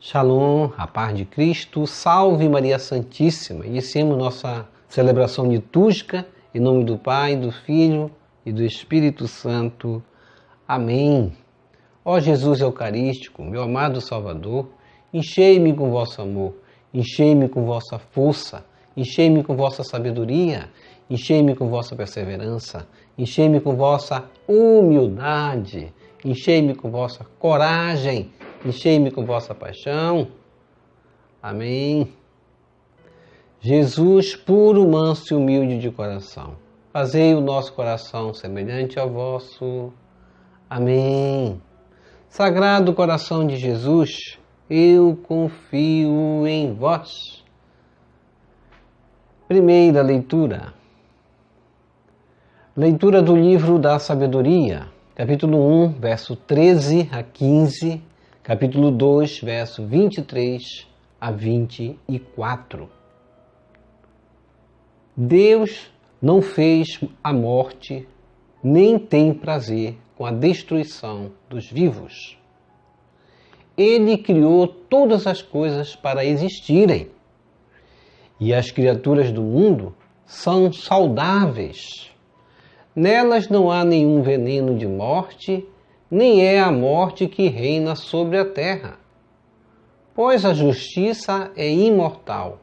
Shalom, a paz de Cristo, salve Maria Santíssima. Iniciemos nossa celebração litúrgica em nome do Pai, do Filho e do Espírito Santo. Amém. Ó Jesus Eucarístico, meu amado Salvador, enchei-me com vosso amor, enchei-me com vossa força, enchei-me com vossa sabedoria, enchei-me com vossa perseverança, enchei-me com vossa humildade, enchei-me com vossa coragem, enchei-me com vossa paixão. Amém. Jesus, puro, manso e humilde de coração, fazei o nosso coração semelhante ao vosso. Amém. Sagrado coração de Jesus, eu confio em vós. Primeira leitura. Leitura do livro da Sabedoria, capítulo 1, verso 13 a 15, capítulo 2, verso 23 a 24. Deus não fez a morte, nem tem prazer com a destruição dos vivos. Ele criou todas as coisas para existirem, e as criaturas do mundo são saudáveis. Nelas não há nenhum veneno de morte, nem é a morte que reina sobre a terra, pois a justiça é imortal.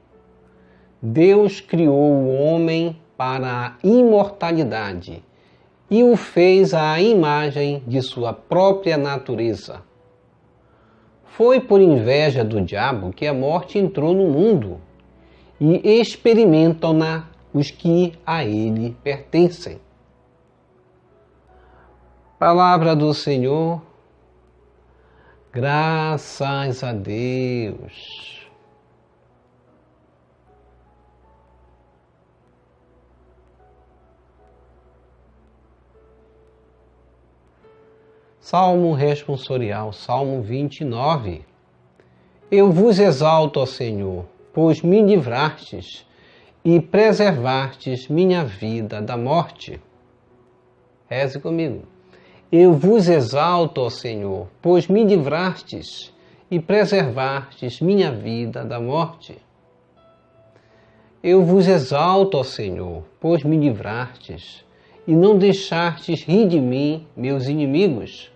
Deus criou o homem para a imortalidade e o fez à imagem de sua própria natureza. Foi por inveja do diabo que a morte entrou no mundo e experimentam-na os que a ele pertencem. Palavra do Senhor, graças a Deus. Salmo responsorial, Salmo 29. Eu vos exalto, ó Senhor, pois me livrastes e preservastes minha vida da morte. Reze comigo. Eu vos exalto, ó Senhor, pois me livrastes e preservastes minha vida da morte. Eu vos exalto, ó Senhor, pois me livrastes e não deixastes rir de mim meus inimigos.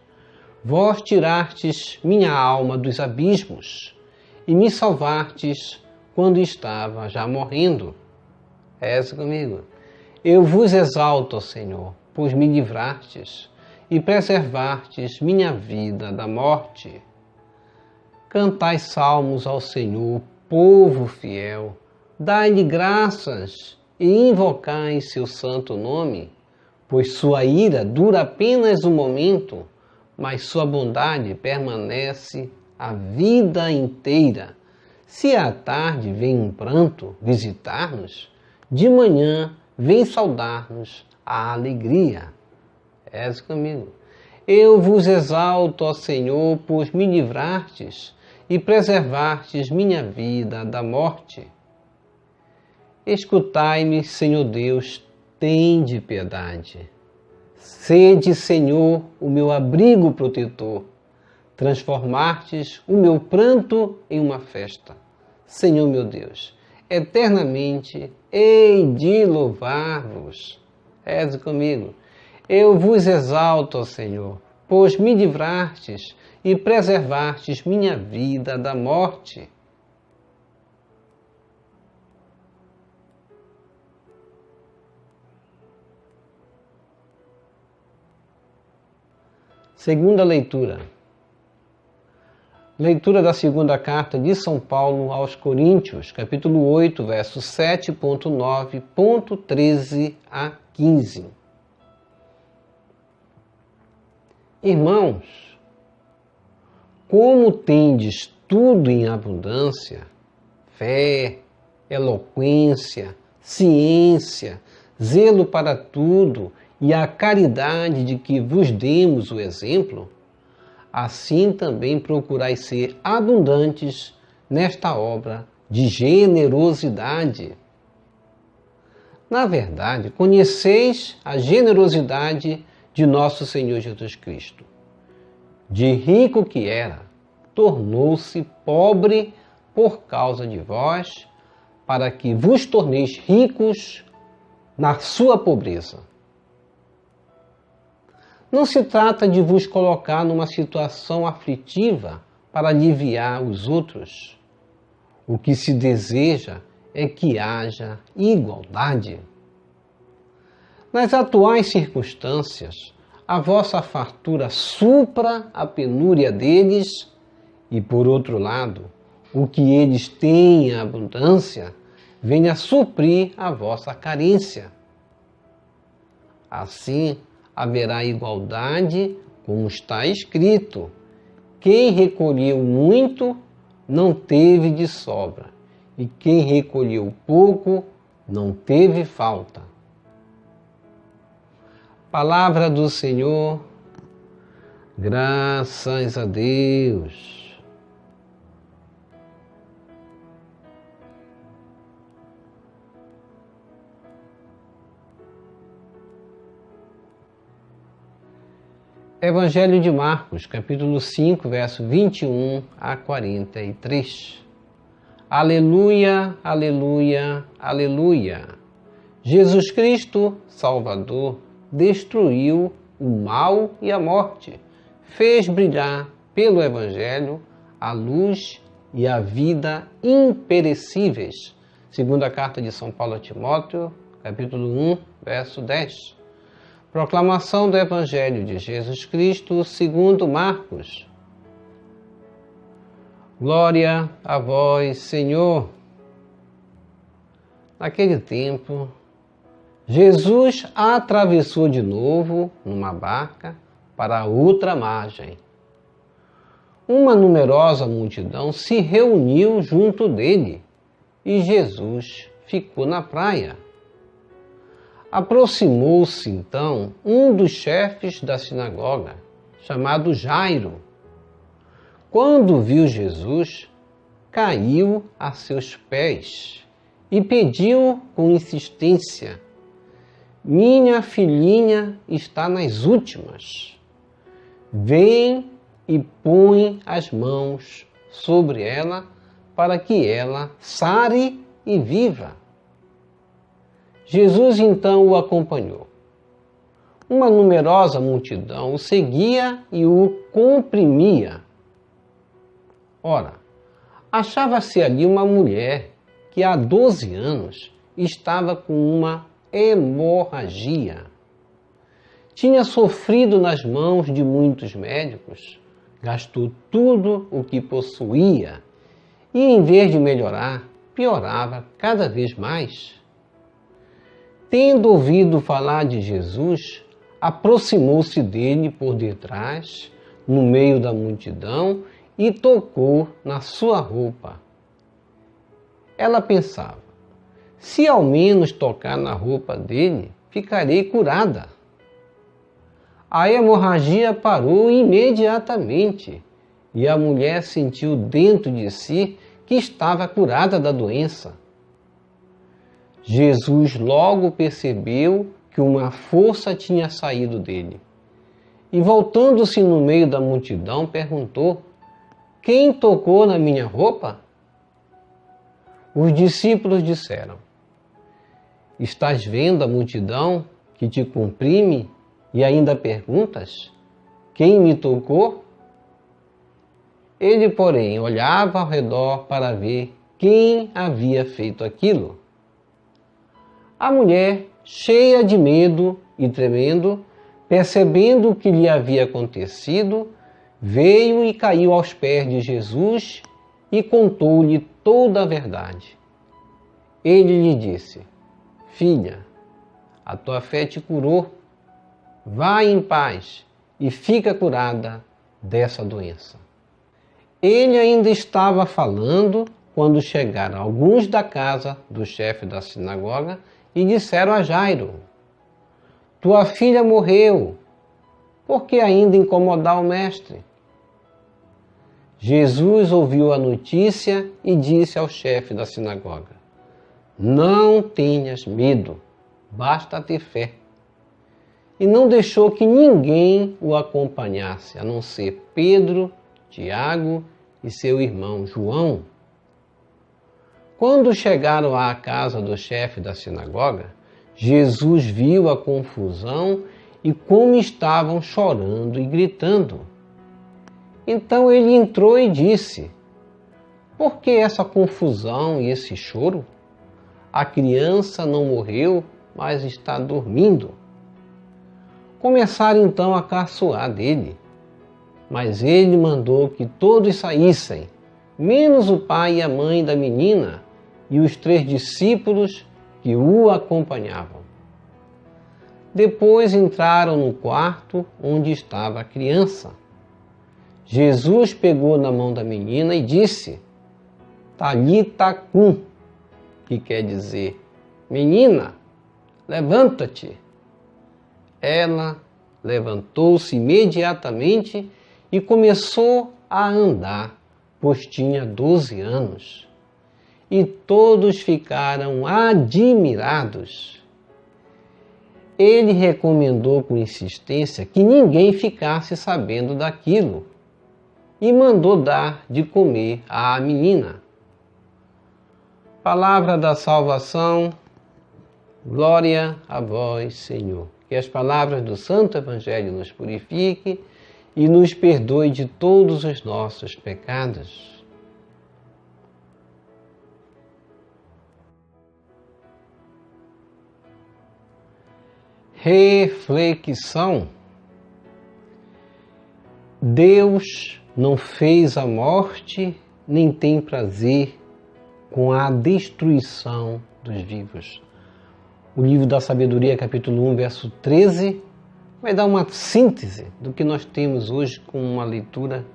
Vós tirastes minha alma dos abismos e me salvastes quando estava já morrendo. Reze comigo. Eu vos exalto, ó Senhor, pois me livrastes e preservastes minha vida da morte. Cantai salmos ao Senhor, povo fiel, dai-lhe graças e invocai seu santo nome, pois sua ira dura apenas um momento, mas sua bondade permanece a vida inteira. Se à tarde vem um pranto visitar-nos, de manhã vem saudar-nos a alegria. Reze comigo. Eu vos exalto, ó Senhor, pois me livrastes e preservastes minha vida da morte. Escutai-me, Senhor Deus, tende piedade. Sede, Senhor, o meu abrigo protetor. Transformastes o meu pranto em uma festa. Senhor meu Deus, eternamente hei de louvar-vos. Reze comigo. Eu vos exalto, ó Senhor, pois me livrastes e preservastes minha vida da morte. Segunda leitura. Leitura da segunda carta de São Paulo aos Coríntios, capítulo 8, versos 7.9.13 a 15. Irmãos, como tendes tudo em abundância, fé, eloquência, ciência, zelo para tudo e a caridade de que vos demos o exemplo, assim também procurai ser abundantes nesta obra de generosidade. Na verdade, conheceis a generosidade de nosso Senhor Jesus Cristo. De rico que era, tornou-se pobre por causa de vós, para que vos torneis ricos na sua pobreza. Não se trata de vos colocar numa situação aflitiva para aliviar os outros. O que se deseja é que haja igualdade. Nas atuais circunstâncias, a vossa fartura supra a penúria deles e, por outro lado, o que eles têm em abundância venha suprir a vossa carência. Assim, haverá igualdade, como está escrito: quem recolheu muito não teve de sobra, e quem recolheu pouco não teve falta. Palavra do Senhor, graças a Deus. Evangelho de Marcos, capítulo 5, verso 21 a 43. Aleluia, aleluia, aleluia. Jesus Cristo, Salvador, destruiu o mal e a morte, fez brilhar pelo Evangelho a luz e a vida imperecíveis. Segunda carta de São Paulo a Timóteo, capítulo 1, verso 10. Proclamação do Evangelho de Jesus Cristo segundo Marcos. Glória a vós, Senhor. Naquele tempo, Jesus atravessou de novo numa barca para a outra margem. Uma numerosa multidão se reuniu junto dele e Jesus ficou na praia. Aproximou-se então um dos chefes da sinagoga, chamado Jairo. Quando viu Jesus, caiu a seus pés e pediu com insistência: minha filhinha está nas últimas. Vem e põe as mãos sobre ela para que ela sare e viva. Jesus então o acompanhou. Uma numerosa multidão o seguia e o comprimia. Ora, achava-se ali uma mulher que há 12 anos estava com uma hemorragia. Tinha sofrido nas mãos de muitos médicos, gastou tudo o que possuía e, em vez de melhorar, piorava cada vez mais. Tendo ouvido falar de Jesus, aproximou-se dele por detrás, no meio da multidão, e tocou na sua roupa. Ela pensava: se ao menos tocar na roupa dele, ficarei curada. A hemorragia parou imediatamente e a mulher sentiu dentro de si que estava curada da doença. Jesus logo percebeu que uma força tinha saído dele e, voltando-se no meio da multidão, perguntou: quem tocou na minha roupa? Os discípulos disseram: estás vendo a multidão que te comprime e ainda perguntas: quem me tocou? Ele, porém, olhava ao redor para ver quem havia feito aquilo. A mulher, cheia de medo e tremendo, percebendo o que lhe havia acontecido, veio e caiu aos pés de Jesus e contou-lhe toda a verdade. Ele lhe disse: filha, a tua fé te curou. Vai em paz e fica curada dessa doença. Ele ainda estava falando quando chegaram alguns da casa do chefe da sinagoga e disseram a Jairo: tua filha morreu, por que ainda incomodar o mestre? Jesus ouviu a notícia e disse ao chefe da sinagoga: não tenhas medo, basta ter fé. E não deixou que ninguém o acompanhasse, a não ser Pedro, Tiago e seu irmão João. Quando chegaram à casa do chefe da sinagoga, Jesus viu a confusão e como estavam chorando e gritando. Então ele entrou e disse: por que essa confusão e esse choro? A criança não morreu, mas está dormindo. Começaram então a caçoar dele, mas ele mandou que todos saíssem, menos o pai e a mãe da menina e os 3 discípulos que o acompanhavam. Depois entraram no quarto onde estava a criança. Jesus pegou na mão da menina e disse: Talita cum, que quer dizer: menina, levanta-te. Ela levantou-se imediatamente e começou a andar, pois tinha 12 anos. E todos ficaram admirados. Ele recomendou com insistência que ninguém ficasse sabendo daquilo e mandou dar de comer à menina. Palavra da salvação, glória a vós, Senhor. Que as palavras do Santo Evangelho nos purifiquem e nos perdoe de todos os nossos pecados. Reflexão. Deus não fez a morte, nem tem prazer com a destruição dos vivos. O livro da Sabedoria, capítulo 1, verso 13, vai dar uma síntese do que nós temos hoje com uma leitura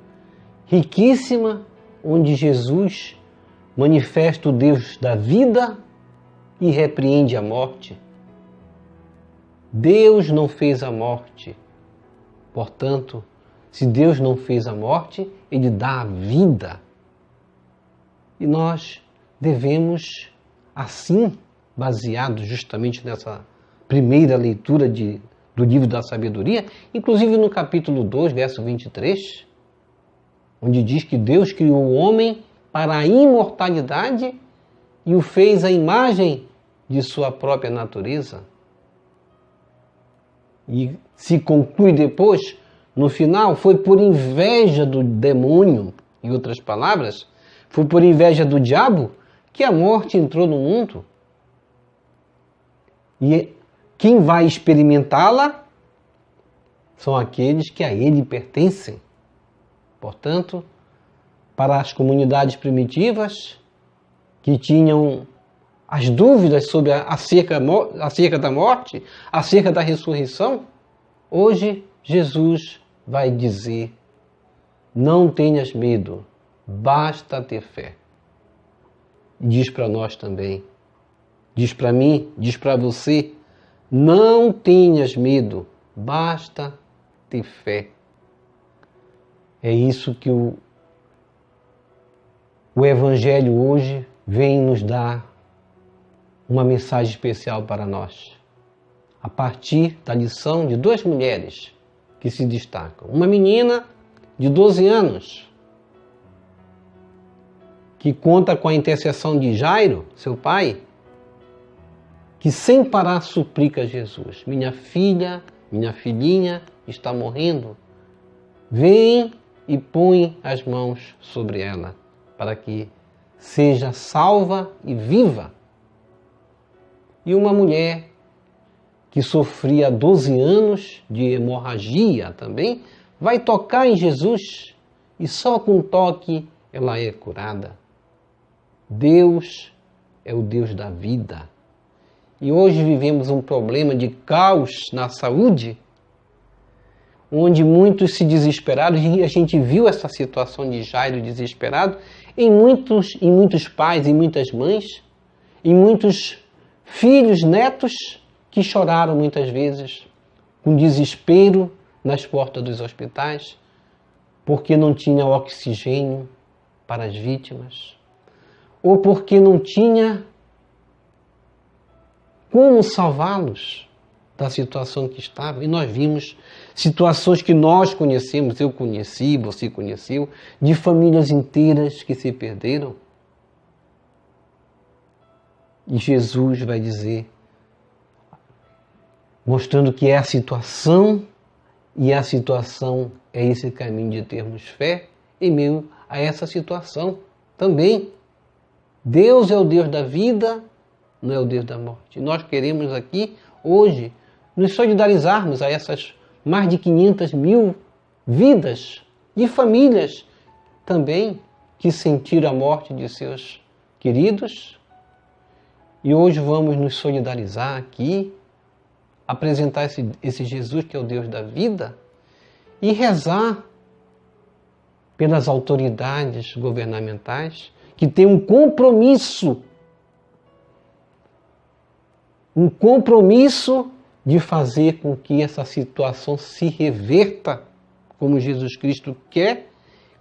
riquíssima, onde Jesus manifesta o Deus da vida e repreende a morte. Deus não fez a morte. Portanto, se Deus não fez a morte, Ele dá a vida. E nós devemos, assim, baseado justamente nessa primeira leitura do livro da Sabedoria, inclusive no capítulo 2, verso 23, onde diz que Deus criou o homem para a imortalidade e o fez à imagem de sua própria natureza. E se conclui depois, no final, foi por inveja do demônio, em outras palavras, foi por inveja do diabo que a morte entrou no mundo. E quem vai experimentá-la são aqueles que a ele pertencem. Portanto, para as comunidades primitivas que tinham as dúvidas sobre acerca da morte, acerca da ressurreição, hoje Jesus vai dizer: não tenhas medo, basta ter fé. Diz para nós também, diz para mim, diz para você: não tenhas medo, basta ter fé. É isso que o Evangelho hoje vem nos dar uma mensagem especial para nós, a partir da lição de 2 mulheres que se destacam. Uma menina de 12 anos, que conta com a intercessão de Jairo, seu pai, que sem parar suplica a Jesus: minha filha, minha filhinha está morrendo, vem e põe as mãos sobre ela, para que seja salva e viva. E uma mulher que sofria 12 anos de hemorragia também, vai tocar em Jesus e só com um toque ela é curada. Deus é o Deus da vida. E hoje vivemos um problema de caos na saúde, onde muitos se desesperaram, e a gente viu essa situação de Jairo desesperado em muitos pais, em muitas mães, em muitos filhos, netos, que choraram muitas vezes com desespero nas portas dos hospitais, porque não tinha oxigênio para as vítimas, ou porque não tinha como salvá-los da situação que estava. E nós vimos situações que nós conhecemos, eu conheci, você conheceu, de famílias inteiras que se perderam. E Jesus vai dizer, mostrando que é a situação, e a situação é esse caminho de termos fé em meio a essa situação também. Deus é o Deus da vida, não é o Deus da morte. E nós queremos aqui, hoje, nos solidarizarmos a essas mais de 500 mil vidas de famílias também que sentiram a morte de seus queridos. E hoje vamos nos solidarizar aqui, apresentar esse Jesus que é o Deus da vida e rezar pelas autoridades governamentais que têm um compromisso de fazer com que essa situação se reverta, como Jesus Cristo quer,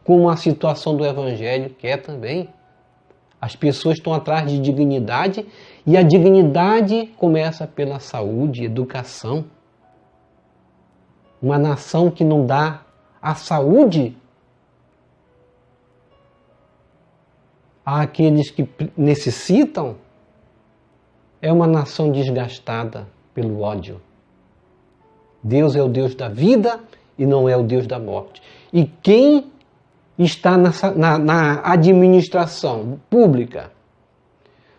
como a situação do Evangelho quer também. As pessoas estão atrás de dignidade e a dignidade começa pela saúde, educação. Uma nação que não dá a saúde àqueles que necessitam é uma nação desgastada pelo ódio. Deus é o Deus da vida e não é o Deus da morte. E quem está na administração pública,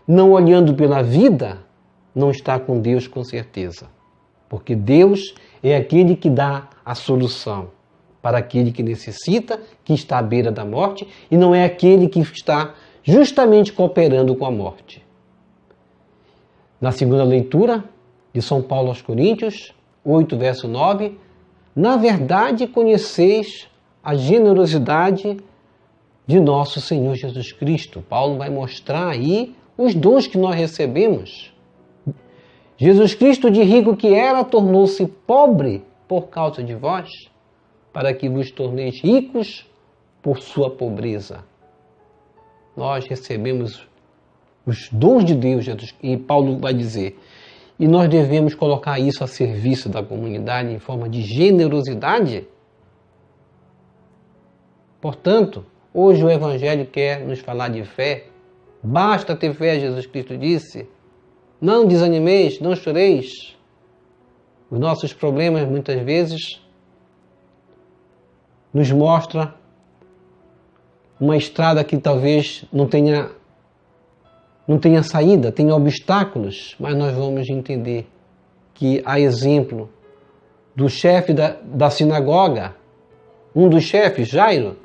não olhando pela vida, não está com Deus com certeza. Porque Deus é aquele que dá a solução para aquele que necessita, que está à beira da morte, e não é aquele que está justamente cooperando com a morte. Na segunda leitura de São Paulo aos Coríntios, 8, verso 9, na verdade conheceis a generosidade de nosso Senhor Jesus Cristo. Paulo vai mostrar aí os dons que nós recebemos. Jesus Cristo, de rico que era, tornou-se pobre por causa de vós, para que vos torneis ricos por sua pobreza. Nós recebemos os dons de Deus, e Paulo vai dizer, e nós devemos colocar isso a serviço da comunidade em forma de generosidade. Portanto, hoje o Evangelho quer nos falar de fé. Basta ter fé, Jesus Cristo disse. Não desanimeis, não choreis. Os nossos problemas, muitas vezes, nos mostra uma estrada que talvez não tenha saída, tenha obstáculos, mas nós vamos entender que, a exemplo do chefe da sinagoga, um dos chefes, Jairo,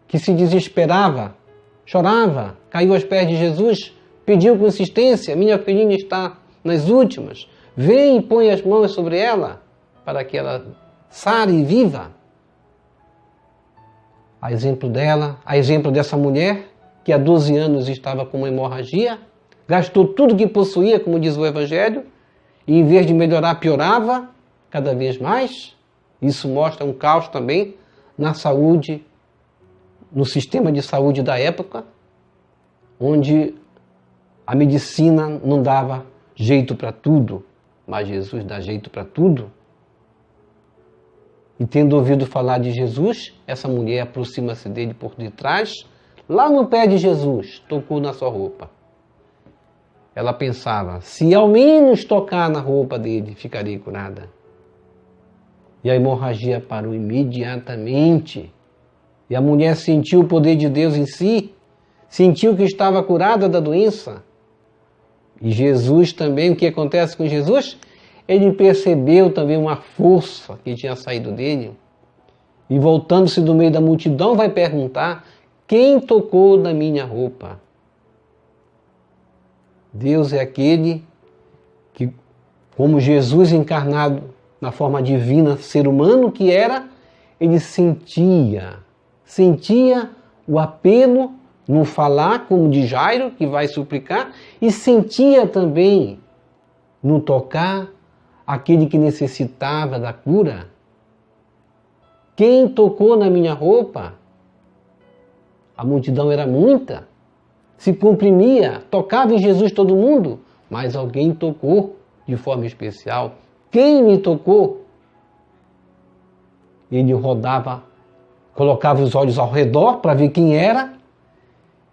que se desesperava, chorava, caiu aos pés de Jesus, pediu com insistência, minha filhinha está nas últimas, vem e põe as mãos sobre ela, para que ela sare e viva. A exemplo dela, a exemplo dessa mulher, que há 12 anos estava com uma hemorragia, gastou tudo que possuía, como diz o Evangelho, e em vez de melhorar, piorava cada vez mais. Isso mostra um caos também na saúde, no sistema de saúde da época, onde a medicina não dava jeito para tudo, mas Jesus dá jeito para tudo. E tendo ouvido falar de Jesus, essa mulher aproxima-se dele por detrás, lá no pé de Jesus, tocou na sua roupa. Ela pensava, se ao menos tocar na roupa dele, ficarei curada. E a hemorragia parou imediatamente. E a mulher sentiu o poder de Deus em si, sentiu que estava curada da doença. E Jesus também, o que acontece com Jesus? Ele percebeu também uma força que tinha saído dele. E voltando-se do meio da multidão, vai perguntar, quem tocou na minha roupa? Deus é aquele que, como Jesus encarnado na forma divina, ser humano que era, ele sentia o apelo no falar, como de Jairo, que vai suplicar, e sentia também no tocar aquele que necessitava da cura. Quem tocou na minha roupa? A multidão era muita, se comprimia, tocava em Jesus todo mundo, mas alguém tocou de forma especial. Quem me tocou? Ele rodava, colocava os olhos ao redor para ver quem era,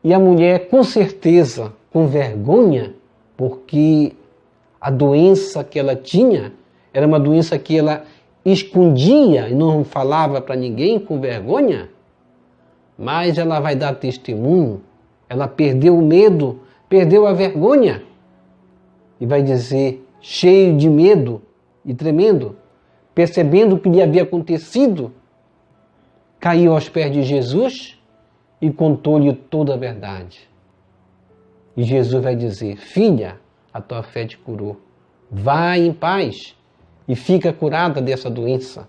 e a mulher, com certeza, com vergonha, porque a doença que ela tinha era uma doença que ela escondia e não falava para ninguém, com vergonha, mas ela vai dar testemunho. Ela perdeu o medo, perdeu a vergonha e vai dizer, cheio de medo e tremendo, percebendo o que lhe havia acontecido, caiu aos pés de Jesus e contou-lhe toda a verdade. E Jesus vai dizer, filha, a tua fé te curou. Vai em paz e fica curada dessa doença.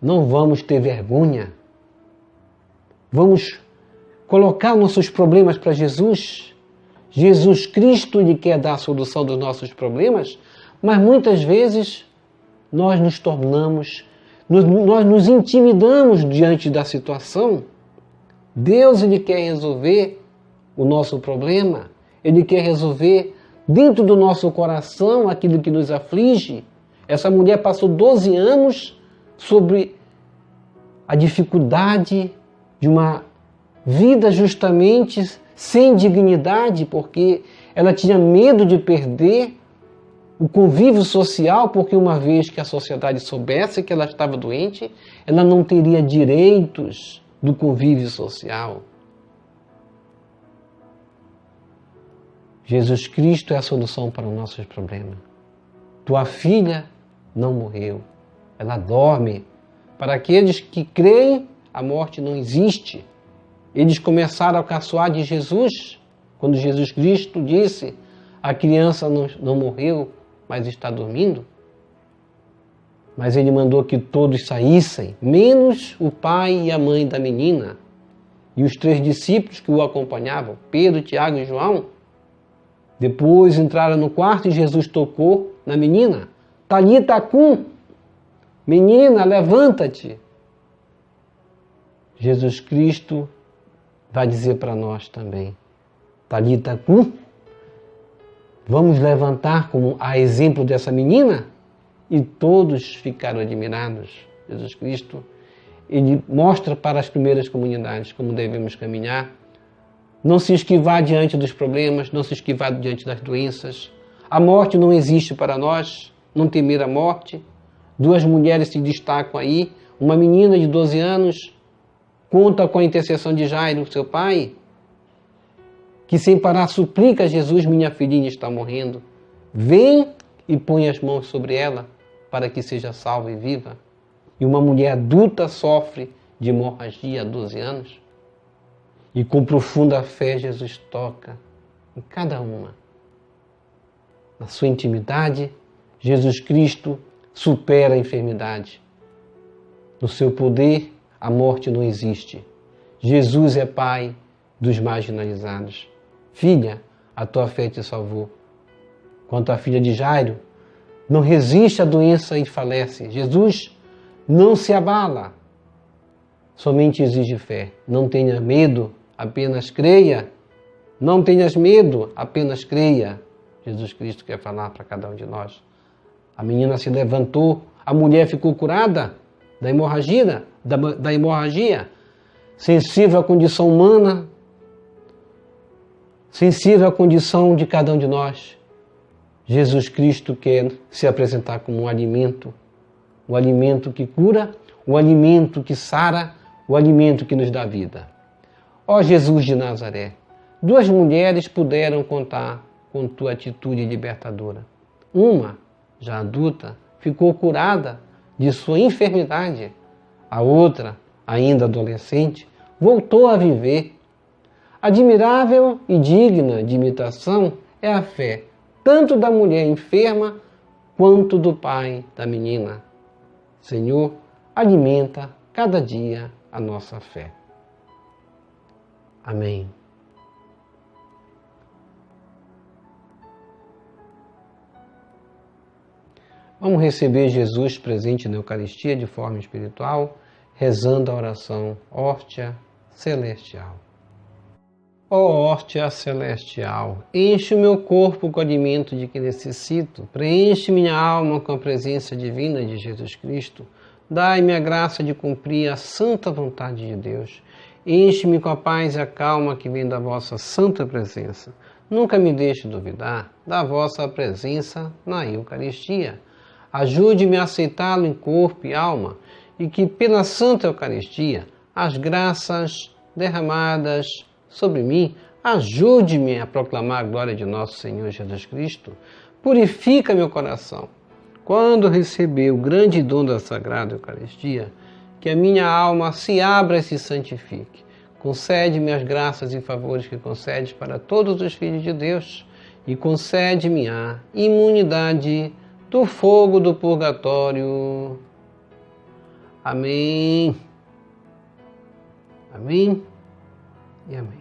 Não vamos ter vergonha. Vamos colocar nossos problemas para Jesus. Jesus Cristo lhe quer dar a solução dos nossos problemas, mas muitas vezes nós nos tornamos, nós nos intimidamos diante da situação. Deus, Ele quer resolver o nosso problema. Ele quer resolver dentro do nosso coração aquilo que nos aflige. Essa mulher passou 12 anos sobre a dificuldade de uma vida justamente sem dignidade, porque ela tinha medo de perder o convívio social, porque uma vez que a sociedade soubesse que ela estava doente, ela não teria direitos do convívio social. Jesus Cristo é a solução para os nossos problemas. Tua filha não morreu, ela dorme. Para aqueles que creem, a morte não existe. Eles começaram a caçoar de Jesus, quando Jesus Cristo disse, a criança não morreu, mas está dormindo. Mas ele mandou que todos saíssem, menos o pai e a mãe da menina. E os 3 discípulos que o acompanhavam, Pedro, Tiago e João, depois entraram no quarto e Jesus tocou na menina. Talita cum, menina, levanta-te. Jesus Cristo vai dizer para nós também, Talita cum, vamos levantar como a exemplo dessa menina? E todos ficaram admirados. Jesus Cristo, Ele mostra para as primeiras comunidades como devemos caminhar, não se esquivar diante dos problemas, não se esquivar diante das doenças. A morte não existe para nós, não temer a morte. 2 mulheres se destacam aí, uma menina de 12 anos, conta com a intercessão de Jairo, seu pai, que sem parar suplica a Jesus, minha filhinha está morrendo. Vem e põe as mãos sobre ela, para que seja salva e viva. E uma mulher adulta sofre de hemorragia há 12 anos. E com profunda fé Jesus toca em cada uma. Na sua intimidade, Jesus Cristo supera a enfermidade. No seu poder, a morte não existe. Jesus é Pai dos marginalizados. Filha, a tua fé te salvou. Quanto à filha de Jairo, não resiste à doença e falece. Jesus não se abala. Somente exige fé. Não tenha medo, apenas creia. Não tenhas medo, apenas creia. Jesus Cristo quer falar para cada um de nós. A menina se levantou, a mulher ficou curada da hemorragia, sensível à condição humana, sensível à condição de cada um de nós. Jesus Cristo quer se apresentar como um alimento que cura, um alimento que sara, o alimento que nos dá vida. Ó Jesus de Nazaré, 2 mulheres puderam contar com tua atitude libertadora. Uma, já adulta, ficou curada de sua enfermidade. A outra, ainda adolescente, voltou a viver. Admirável e digna de imitação é a fé, tanto da mulher enferma quanto do pai da menina. Senhor, alimenta cada dia a nossa fé. Amém. Vamos receber Jesus presente na Eucaristia de forma espiritual, rezando a oração Hóstia Celestial. Ó hóstia celestial, enche o meu corpo com o alimento de que necessito, preenche minha alma com a presença divina de Jesus Cristo, dai-me a graça de cumprir a santa vontade de Deus, enche-me com a paz e a calma que vem da vossa santa presença. Nunca me deixe duvidar da vossa presença na Eucaristia. Ajude-me a aceitá-lo em corpo e alma, e que pela santa Eucaristia, as graças derramadas sobre mim, ajude-me a proclamar a glória de nosso Senhor Jesus Cristo. Purifica meu coração. Quando receber o grande dom da Sagrada Eucaristia, que a minha alma se abra e se santifique. Concede-me as graças e favores que concedes para todos os filhos de Deus e concede-me a imunidade do fogo do purgatório. Amém. Amém e amém.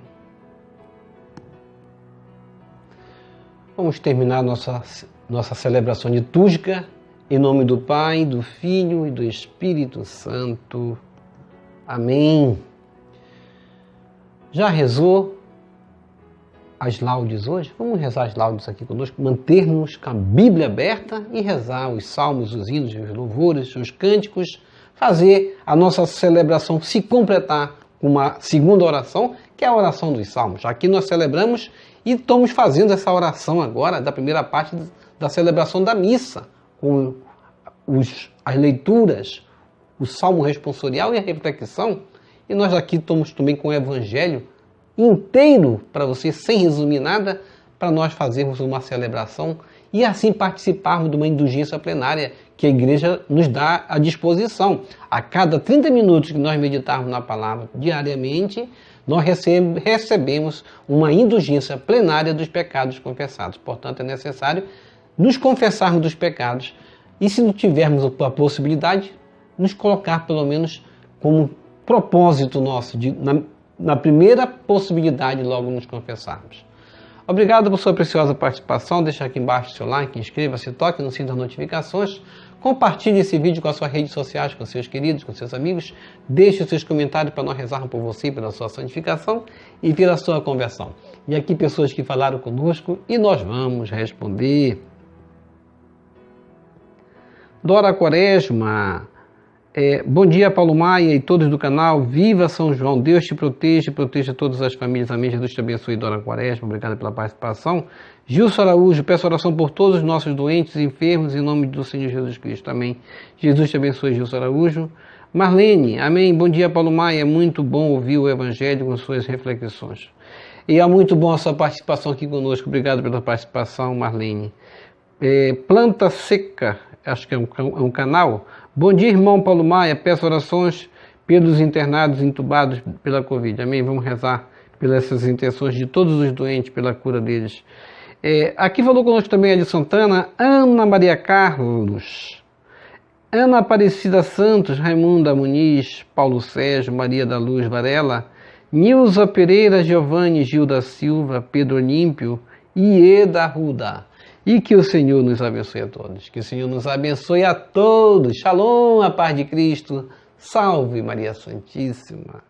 Vamos terminar nossa celebração litúrgica em nome do Pai, do Filho e do Espírito Santo. Amém. Já rezou as laudes hoje? Vamos rezar as laudes aqui conosco, manter-nos com a Bíblia aberta e rezar os salmos, os hinos, os louvores, os cânticos, fazer a nossa celebração se completar com uma segunda oração, que é a oração dos salmos. Aqui nós celebramos e estamos fazendo essa oração agora da primeira parte da celebração da missa, com as leituras, o salmo responsorial e a reflexão. E nós aqui estamos também com o Evangelho inteiro para você, sem resumir nada, para nós fazermos uma celebração e assim participarmos de uma indulgência plenária que a Igreja nos dá à disposição. A cada 30 minutos que nós meditarmos na palavra diariamente, nós recebemos uma indulgência plenária dos pecados confessados. Portanto, é necessário nos confessarmos dos pecados e, se não tivermos a possibilidade, nos colocar pelo menos como propósito nosso, na primeira possibilidade, logo nos confessarmos. Obrigado por sua preciosa participação. Deixe aqui embaixo o seu like, inscreva-se, toque no sininho das notificações, compartilhe esse vídeo com as suas redes sociais, com seus queridos, com seus amigos, deixe os seus comentários para nós rezarmos por você, pela sua santificação e pela sua conversão. E aqui pessoas que falaram conosco e nós vamos responder. Dora Quaresma, bom dia Paulo Maia e todos do canal, viva São João, Deus te proteja e proteja todas as famílias, amém, Jesus te abençoe. Dora Quaresma, obrigado pela participação. Gilson Araújo, peço oração por todos os nossos doentes e enfermos, em nome do Senhor Jesus Cristo, amém. Jesus te abençoe, Gilson Araújo. Marlene, amém, bom dia Paulo Maia, é muito bom ouvir o Evangelho com suas reflexões. E é muito bom a sua participação aqui conosco, obrigado pela participação, Marlene. Planta Seca, acho que é um canal. Bom dia, irmão Paulo Maia, peço orações pelos internados entubados pela Covid. Amém? Vamos rezar pelas intenções de todos os doentes, pela cura deles. Aqui falou conosco também a de Santana, Ana Maria Carlos, Ana Aparecida Santos, Raimunda Muniz, Paulo Sérgio, Maria da Luz Varela, Nilza Pereira, Giovanni Gilda Silva, Pedro Olímpio e Ieda Ruda. E que o Senhor nos abençoe a todos. Que o Senhor nos abençoe a todos. Shalom, a paz de Cristo. Salve Maria Santíssima.